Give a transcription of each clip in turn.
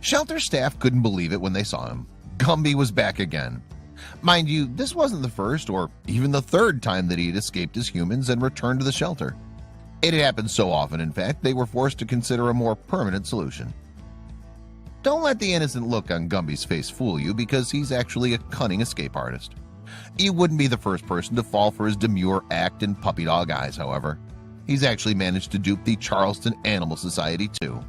Shelter staff couldn't believe it when they saw him. Gumby was back again. Mind you, this wasn't the first or even the third time that he had escaped as humans and returned to the shelter. It had happened so often, in fact, they were forced to consider a more permanent solution. Don't let the innocent look on Gumby's face fool you, because he's actually a cunning escape artist. He wouldn't be the first person to fall for his demure act and puppy dog eyes, however. He's actually managed to dupe the Charleston Animal Society too.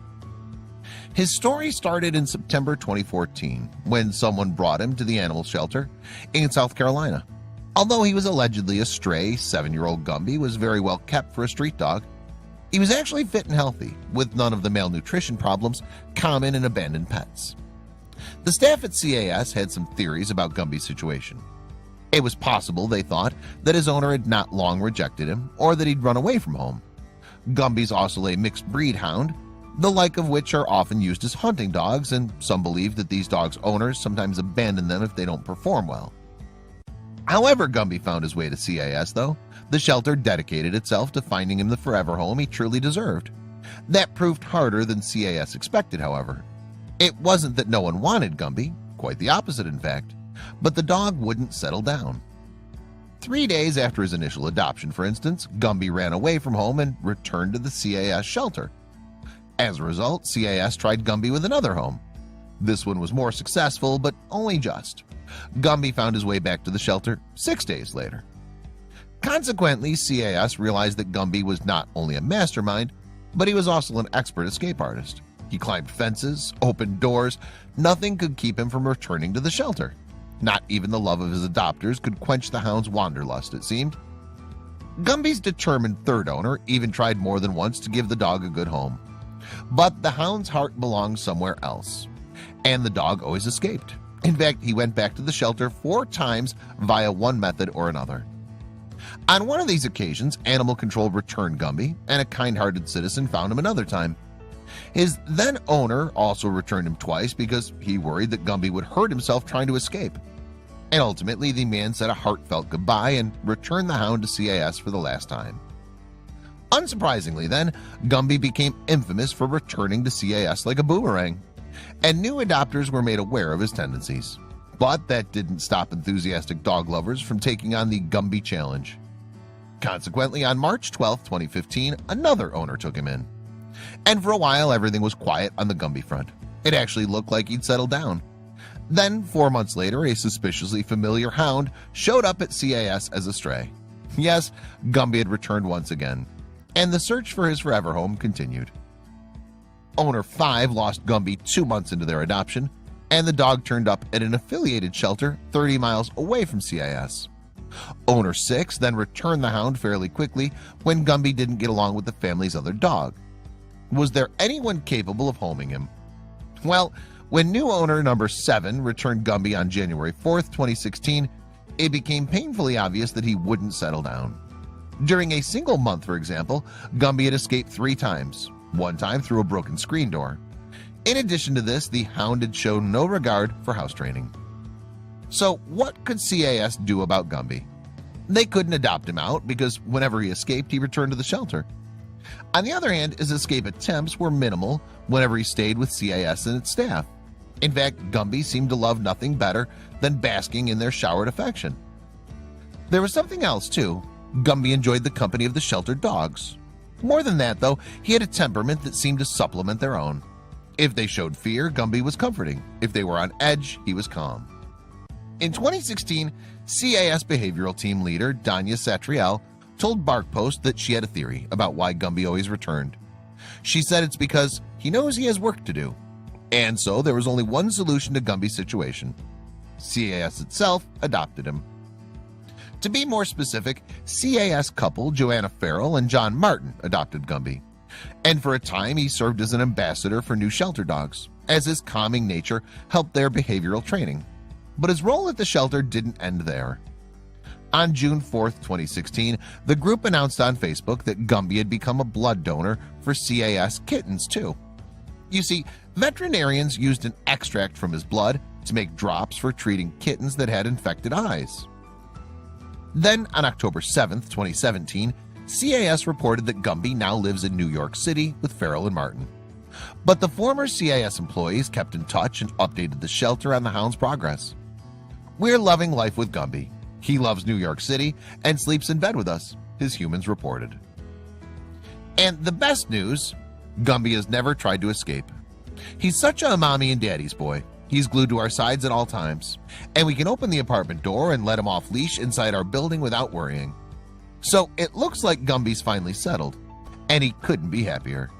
His story started in September 2014 when someone brought him to the animal shelter in South Carolina. Although he was allegedly a stray, 7-year-old Gumby was very well kept for a street dog. He was actually fit and healthy, with none of the malnutrition problems common in abandoned pets. The staff at CAS had some theories about Gumby's situation. It was possible, they thought, that his owner had not long rejected him or that he'd run away from home. Gumby's also a mixed breed hound, the like of which are often used as hunting dogs, and some believe that these dogs' owners sometimes abandon them if they don't perform well. However Gumby found his way to CAS, though, the shelter dedicated itself to finding him the forever home he truly deserved. That proved harder than CAS expected, however. It wasn't that no one wanted Gumby, quite the opposite in fact, but the dog wouldn't settle down. 3 days after his initial adoption, for instance, Gumby ran away from home and returned to the CAS shelter. As a result, CAS tried Gumby with another home. This one was more successful, but only just. Gumby found his way back to the shelter 6 days later. Consequently, CAS realized that Gumby was not only a mastermind, but he was also an expert escape artist. He climbed fences, opened doors. Nothing could keep him from returning to the shelter. Not even the love of his adopters could quench the hound's wanderlust, it seemed. Gumby's determined third owner even tried more than once to give the dog a good home. But the hound's heart belonged somewhere else, and the dog always escaped. In fact, he went back to the shelter 4 times via one method or another. On one of these occasions, animal control returned Gumby, and a kind-hearted citizen found him another time. His then owner also returned him twice because he worried that Gumby would hurt himself trying to escape. And ultimately, the man said a heartfelt goodbye and returned the hound to CAS for the last time. Unsurprisingly then, Gumby became infamous for returning to CAS like a boomerang, and new adopters were made aware of his tendencies. But that didn't stop enthusiastic dog lovers from taking on the Gumby challenge. Consequently, on March 12, 2015, another owner took him in. And for a while, everything was quiet on the Gumby front. It actually looked like he'd settled down. Then, 4 months later, a suspiciously familiar hound showed up at CAS as a stray. Yes, Gumby had returned once again, and the search for his forever home continued. Owner 5 lost Gumby 2 months into their adoption, and the dog turned up at an affiliated shelter 30 miles away from CAS. Owner 6 then returned the hound fairly quickly when Gumby didn't get along with the family's other dog. Was there anyone capable of homing him? Well, when new owner number 7 returned Gumby on January 4th, 2016, it became painfully obvious that he wouldn't settle down. During a single month, for example, Gumby had escaped 3 times, one time through a broken screen door. In addition to this, the hound had shown no regard for house training. So what could CAS do about Gumby? They couldn't adopt him out because whenever he escaped, he returned to the shelter. On the other hand, his escape attempts were minimal whenever he stayed with CAS and its staff. In fact, Gumby seemed to love nothing better than basking in their showered affection. There was something else too. Gumby enjoyed the company of the sheltered dogs. More than that, though, he had a temperament that seemed to supplement their own. If they showed fear, Gumby was comforting. If they were on edge, he was calm. In 2016, CAS behavioral team leader Danya Satriel told BarkPost that she had a theory about why Gumby always returned. She said it's because he knows he has work to do. And so there was only one solution to Gumby's situation. CAS itself adopted him. To be more specific, CAS couple Joanna Farrell and John Martin adopted Gumby. And for a time, he served as an ambassador for new shelter dogs, as his calming nature helped their behavioral training. But his role at the shelter didn't end there. On June 4th, 2016, the group announced on Facebook that Gumby had become a blood donor for CAS kittens too. You see, veterinarians used an extract from his blood to make drops for treating kittens that had infected eyes. Then, on October 7th, 2017, CAS reported that Gumby now lives in New York City with Farrell and Martin. but the former CIS employees kept in touch and updated the shelter on the hound's progress. "We're loving life with Gumby. He loves New York City and sleeps in bed with us," his humans reported. And the best news, Gumby has never tried to escape. He's such a mommy and daddy's boy. He's glued to our sides at all times, and we can open the apartment door and let him off leash inside our building without worrying. So it looks like Gumby's finally settled, and he couldn't be happier.